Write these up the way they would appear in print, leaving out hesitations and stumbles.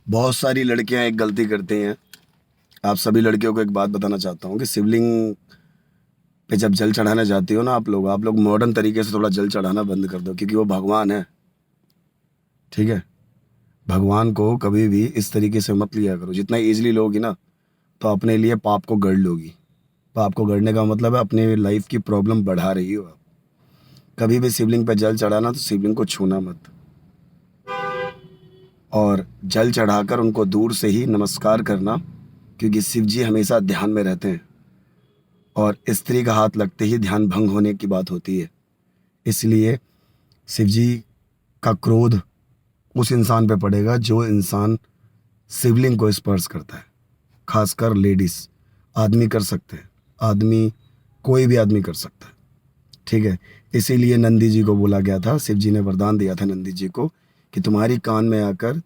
बहुत सारी लड़कियां एक गलती करती हैं। आप सभी लड़कियों को एक बात बताना चाहता हूँ कि शिवलिंग पे जब जल चढ़ाने जाती हो ना आप लोग मॉडर्न तरीके से थोड़ा जल चढ़ाना बंद कर दो, क्योंकि वो भगवान है। ठीक है, भगवान को कभी भी इस तरीके से मत लिया करो। जितना ईजिली लोगी ना तो अपने लिए पाप को गढ़ लोगी। पाप को गढ़ने का मतलब है अपने लाइफ की प्रॉब्लम बढ़ा रही हो आप। कभी भी शिवलिंग पे जल चढ़ाना तो शिवलिंग को छूना मत, और जल चढ़ाकर उनको दूर से ही नमस्कार करना, क्योंकि शिव जी हमेशा ध्यान में रहते हैं और स्त्री का हाथ लगते ही ध्यान भंग होने की बात होती है। इसलिए शिव जी का क्रोध उस इंसान पे पड़ेगा जो इंसान शिवलिंग को स्पर्श करता है, खासकर लेडीज। आदमी कर सकते हैं, आदमी कोई भी आदमी कर सकता है। ठीक है, इसीलिए नंदी जी को बोला गया था, शिव जी ने वरदान दिया था नंदी जी को कि तुम्हारी कान में आकर,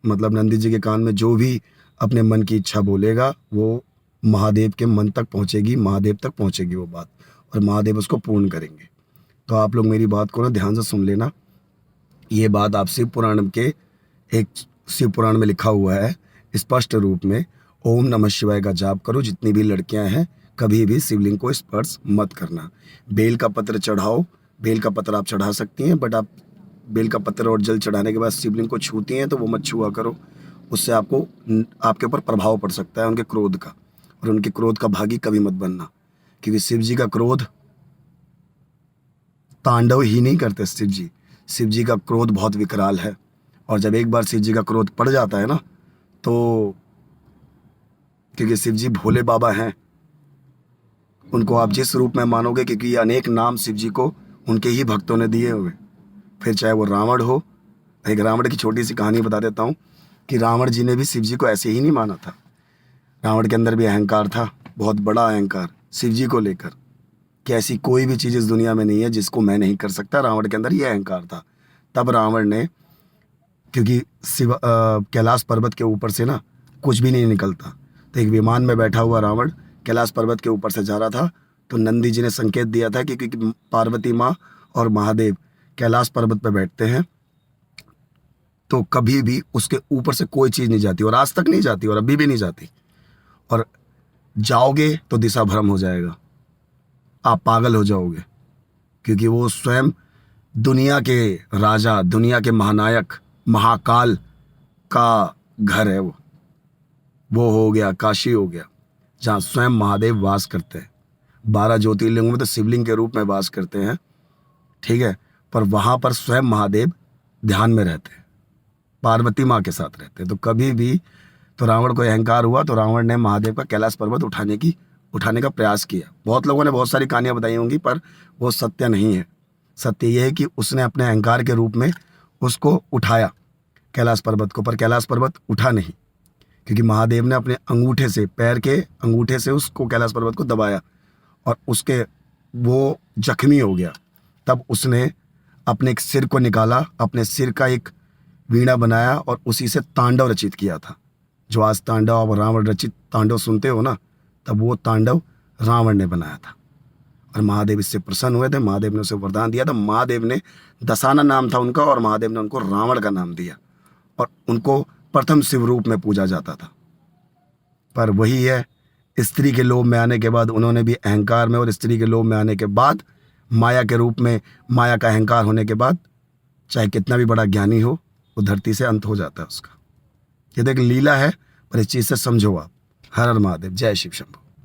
मतलब नंदी जी के कान में जो भी अपने मन की इच्छा बोलेगा वो महादेव के मन तक पहुंचेगी, महादेव तक पहुंचेगी वो बात, और महादेव उसको पूर्ण करेंगे। तो आप लोग मेरी बात को ना ध्यान से सुन लेना। ये बात आप शिव पुराण के एक शिव पुराण में लिखा हुआ है स्पष्ट रूप में। ओम नमः शिवाय का जाप करो। जितनी भी लड़कियां हैं कभी भी शिवलिंग को स्पर्श मत करना। बेल का पत्र चढ़ाओ, बेल का पत्र आप चढ़ा सकती हैं, बट आप बेल का पत्र और जल चढ़ाने के बाद शिवलिंग को छूती हैं तो वो मत छुआ करो। उससे आपको आपके ऊपर प्रभाव पड़ सकता है उनके क्रोध का, और उनके क्रोध का भागी कभी मत बनना, क्योंकि शिव जी का क्रोध तांडव ही नहीं करते। शिव जी का क्रोध बहुत विकराल है, और जब एक बार शिव जी का क्रोध पड़ जाता है ना तो, क्योंकि शिव जी भोले बाबा हैं, उनको आप जिस रूप में मानोगे, क्योंकि ये अनेक नाम शिव जी को उनके ही भक्तों ने दिए हुए। फिर चाहे वो रावण हो। एक रावण की छोटी सी कहानी बता देता हूँ कि रावण जी ने भी शिव जी को ऐसे ही नहीं माना था। रावण के अंदर भी अहंकार था, बहुत बड़ा अहंकार शिव जी को लेकर, कि ऐसी कोई भी चीज़ इस दुनिया में नहीं है जिसको मैं नहीं कर सकता। रावण के अंदर ये अहंकार था। तब रावण ने, क्योंकि कैलाश पर्वत के ऊपर से ना कुछ भी नहीं निकलता, तो एक विमान में बैठा हुआ रावण कैलाश पर्वत के ऊपर से जा रहा था। तो नंदी जी ने संकेत दिया था कि क्योंकि पार्वती माँ और महादेव कैलाश पर्वत पर बैठते हैं तो कभी भी उसके ऊपर से कोई चीज़ नहीं जाती, और आज तक नहीं जाती और अभी भी नहीं जाती। और जाओगे तो दिशा भ्रम हो जाएगा, आप पागल हो जाओगे, क्योंकि वो स्वयं दुनिया के राजा, दुनिया के महानायक, महाकाल का घर है। वो हो गया काशी, हो गया जहाँ स्वयं महादेव वास करते हैं। 12 ज्योतिर्लिंगों में तो शिवलिंग के रूप में वास करते हैं। ठीक है, पर वहाँ पर स्वयं महादेव ध्यान में रहते हैं, पार्वती माँ के साथ रहते हैं। तो कभी भी तो रावण को अहंकार हुआ तो रावण ने महादेव का कैलाश पर्वत उठाने का प्रयास किया। बहुत लोगों ने बहुत सारी कहानियां बताई होंगी, पर वो सत्य नहीं है। सत्य यह है कि उसने अपने अहंकार के रूप में उसको उठाया कैलाश पर्वत को, पर कैलाश पर्वत उठा नहीं, क्योंकि महादेव ने अपने अंगूठे से, पैर के अंगूठे से उसको कैलाश पर्वत को दबाया, और उसके वो जख्मी हो गया। तब उसने अपने एक सिर को निकाला, अपने सिर का एक वीणा बनाया और उसी से तांडव रचित किया था। जो आज तांडव और रावण रचित तांडव सुनते हो ना, तब वो तांडव रावण ने बनाया था। और महादेव इससे प्रसन्न हुए थे। महादेव ने उसे वरदान दिया था। महादेव ने, दसाना नाम था उनका, और महादेव ने उनको रावण का नाम दिया, और उनको प्रथम शिव रूप में पूजा जाता था। पर वही है, स्त्री के लोभ में आने के बाद उन्होंने भी अहंकार में, और स्त्री के लोभ में आने के बाद माया के रूप में, माया का अहंकार होने के बाद चाहे कितना भी बड़ा ज्ञानी हो, वो धरती से अंत हो जाता है उसका। ये तो एक लीला है, पर इस चीज़ से समझो आप। हर हर महादेव, जय शिव शंभू।